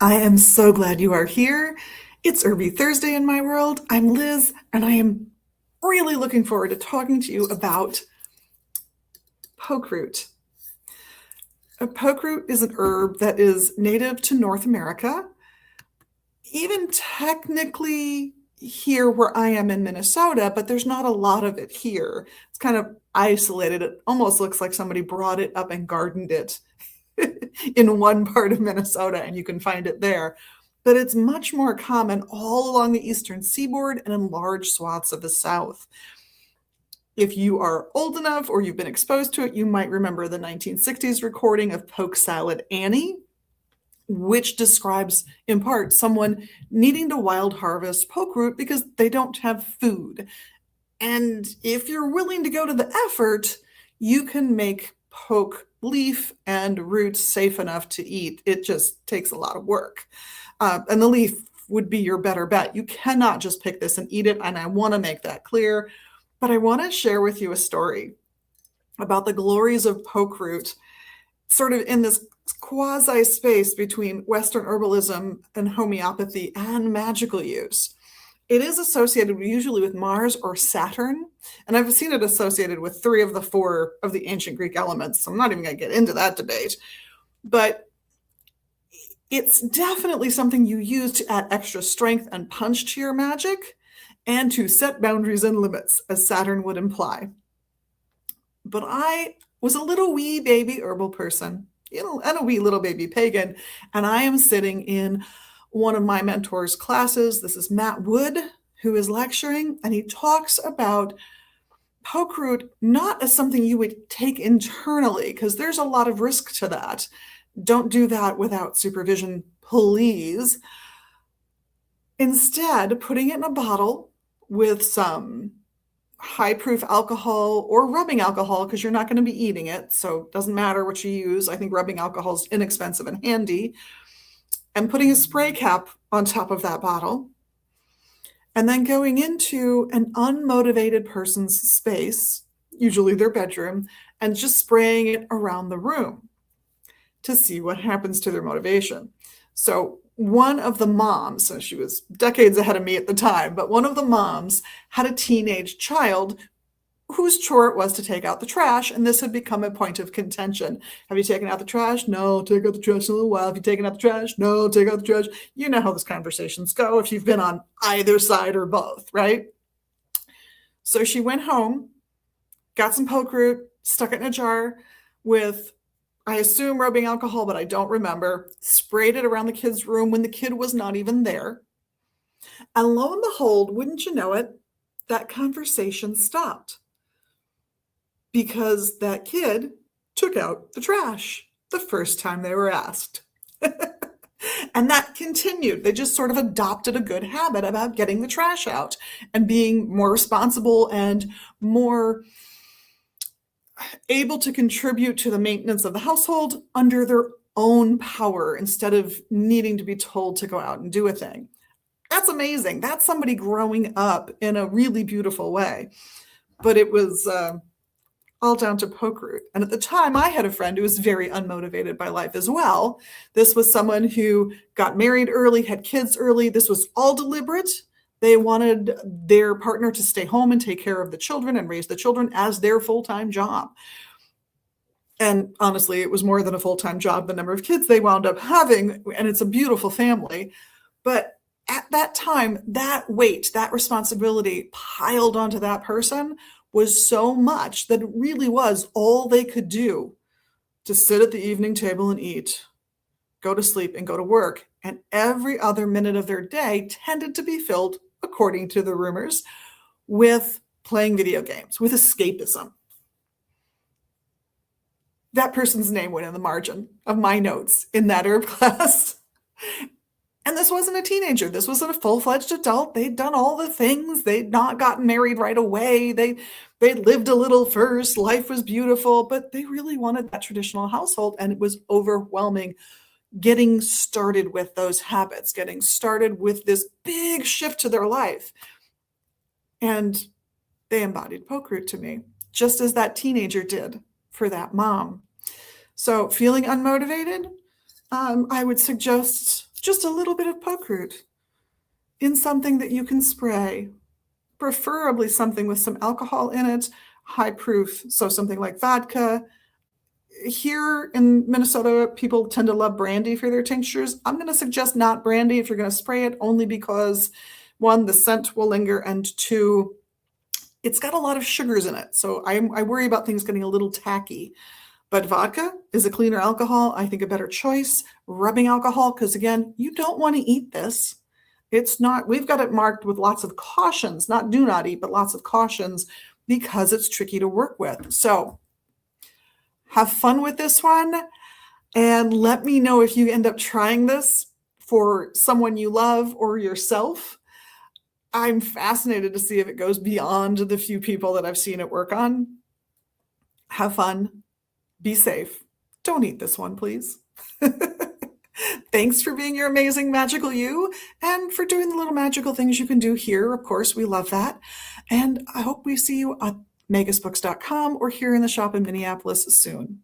I am so glad you are here. It's Herby Thursday in my world. I'm Liz, and I am really looking forward to talking to you about poke root. A poke root is an herb that is native to North America. Even technically here where I am in Minnesota, but there's not a lot of it here. It's kind of isolated. It almost looks like somebody brought it up and gardened it in one part of Minnesota, and you can find it there. But it's much more common all along the eastern seaboard and in large swaths of the South. If you are old enough or you've been exposed to it, you might remember the 1960s recording of Poke Salad Annie, which describes, in part, someone needing to wild harvest poke root because they don't have food. And if you're willing to go to the effort, you can make poke leaf and root safe enough to eat. It just takes a lot of work. And the leaf would be your better bet. You cannot just pick this and eat it, and I want to make that clear. But I want to share with you a story about the glories of poke root, sort of in this quasi space between Western herbalism and homeopathy and magical use. It is associated usually with Mars or Saturn, and I've seen it associated with 3 of the 4 of the ancient Greek elements, so I'm not even going to get into that debate. But it's definitely something you use to add extra strength and punch to your magic and to set boundaries and limits, as Saturn would imply. But I was a little wee baby herbal person, and a wee little baby pagan, and I am sitting in one of my mentor's classes. This is Matt Wood, who is lecturing, and he talks about poke root not as something you would take internally, because there's a lot of risk to that. Don't do that without supervision, please. Instead, putting it in a bottle with some high-proof alcohol or rubbing alcohol, because you're not going to be eating it, so it doesn't matter what you use. I think rubbing alcohol is inexpensive and handy. And putting a spray cap on top of that bottle, and then going into an unmotivated person's space, usually their bedroom, and just spraying it around the room to see what happens to their motivation. So one of the moms, so she was decades ahead of me at the time, but one of the moms had a teenage child whose chore it was to take out the trash, and this had become a point of contention. Have you taken out the trash? No, take out the trash in a little while. Have you taken out the trash? No, take out the trash. You know how those conversations go if you've been on either side or both, right? So she went home, got some poke root, stuck it in a jar with, I assume, rubbing alcohol, but I don't remember, sprayed it around the kid's room when the kid was not even there. And lo and behold, wouldn't you know it, that conversation stopped, because that kid took out the trash the first time they were asked. And that continued. They just sort of adopted a good habit about getting the trash out and being more responsible and more able to contribute to the maintenance of the household under their own power instead of needing to be told to go out and do a thing. That's amazing. That's somebody growing up in a really beautiful way. But it was all down to poke root. And at the time, I had a friend who was very unmotivated by life as well. This was someone who got married early, had kids early. This was all deliberate. They wanted their partner to stay home and take care of the children and raise the children as their full-time job. And honestly, it was more than a full-time job, the number of kids they wound up having, and it's a beautiful family. But at that time, that weight, that responsibility piled onto that person was so much that it really was all they could do to sit at the evening table and eat, go to sleep, and go to work. And every other minute of their day tended to be filled, according to the rumors, with playing video games, with escapism. That person's name went in the margin of my notes in that herb class. And this wasn't a teenager. This wasn't a full-fledged adult. They'd done all the things. They'd not gotten married right away. They lived a little first. Life was beautiful, but they really wanted that traditional household, and it was overwhelming getting started with those habits, getting started with this big shift to their life. And they embodied poke root to me, just as that teenager did for that mom. So feeling unmotivated, I would suggest just a little bit of poke root in something that you can spray, preferably something with some alcohol in it, high proof, so something like vodka. Here in Minnesota, people tend to love brandy for their tinctures. I'm going to suggest not brandy if you're going to spray it, only because one, the scent will linger, and two, it's got a lot of sugars in it. So I worry about things getting a little tacky. But vodka is a cleaner alcohol. I think a better choice. Rubbing alcohol, because again, you don't want to eat this. It's not, we've got it marked with lots of cautions, not do not eat, but lots of cautions, because it's tricky to work with. So have fun with this one, and let me know if you end up trying this for someone you love or yourself. I'm fascinated to see if it goes beyond the few people that I've seen it work on. Have fun. Be safe. Don't eat this one, please. Thanks for being your amazing magical you, and for doing the little magical things you can do here. Of course, we love that. And I hope we see you at magusbooks.com or here in the shop in Minneapolis soon.